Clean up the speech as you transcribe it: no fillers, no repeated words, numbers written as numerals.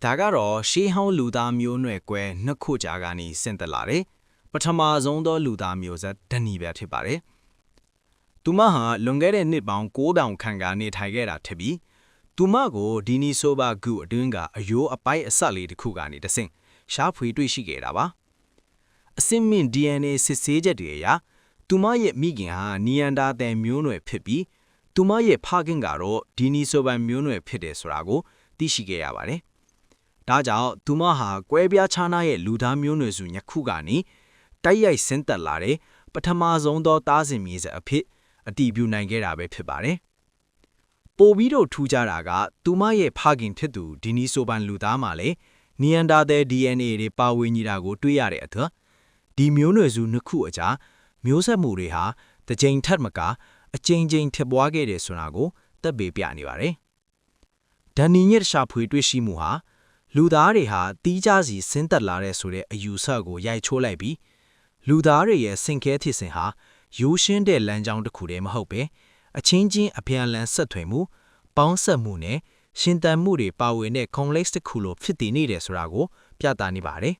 ဒါကတော့ရှေးဟောင်းလူသားမျိုးနွယ်ကွဲနှစ်ခုကြားကနေဆင့်သက်လာတယ်ပထမဆုံးသောလူသားမျိုးဆက်ဒနီပဲဖြစ်ပါတယ်သူမဟာလွန်ခဲ့တဲ့နှစ်ပေါင်း9000ခန့်ကနေထိုင်ခဲ့တာဖြစ်ပြီးသူမကိုဒီနီဆိုဘာဂုအတွင်းကအယိုးအပိုက်အဆက်လေးတစ်ခုကနေတဆင့်ရှားဖွေတွေ့ရှိခဲ့တာပါအစင်းမြင့် DNA စစ်ဆေးချက်တွေအရသူမရဲ့မိခင်ဟာနီယန်ဒါသယ်မျိုးနွယ်ဖြစ်ပြီးသူမရဲ့ဖခင်ကတော့ဒီနီဆိုဘာမျိုးနွယ်ဖြစ်တယ်ဆိုတာကိုသိရှိခဲ့ရပါတယ်ဒါကြောင့်သူမဟာကွဲပြားခြားနားရဲ့လူသားမျိုးနွယ်စုညခုကနေတိုက်ရိုက်ဆင်းသက်လာတဲ့ပထမဆုံးသောသားစဉ်မြေဆက်အဖြစ်အတည်ပြုနိုင်ခဲ့တာပဲဖြစ်ပါတယ်။ပိုပြီးတော့ထူးခြားတာကသူမရဲ့ဖခင်ဖြစ်သူဒီနီဆိုဘန်လူသားမှာလည်းနီယန်ဒါသဲ DNA တွေပါဝင်နေတာကိုတွေ့ရတဲ့အတွက်ဒီမျိုးနွယ်စုနှစ်ခုအကြားမျိုးဆက်မှုတွေဟာတစ်ကြိမ်ထက်မကအကြိမ်ကြိမ်ဖြစ်ပွားခဲ့တယ်ဆိုတာကိုသက်ပေပြနေပါတယ်။ဒန်နီရဲ့ရှာဖွေတွေ့ရှိမှုဟာလူသားတွေဟာတီးခြားစီဆင်းသက်လာတဲ့ဆိုတဲ့အယူဆကိုရိုက်ချိုးလိုက်ပြီးလူသားတွေရဲ့စင်ခဲဖြစ်စဉ်ဟာရိုးရှင်းတဲ့လမ်းကြောင်းတစ်ခုတည်းမဟုတ်ပဲအချင်းချင်းအပြန်အလှန်ဆက်သွယ်မှုပေါင်းဆက်မှုနဲ့ရှင်သန်မှုတွေပါဝင်တဲ့ complex တစ်ခုလိုဖြစ်တည်နေတယ်ဆိုတာကိုပြသနေပါတယ်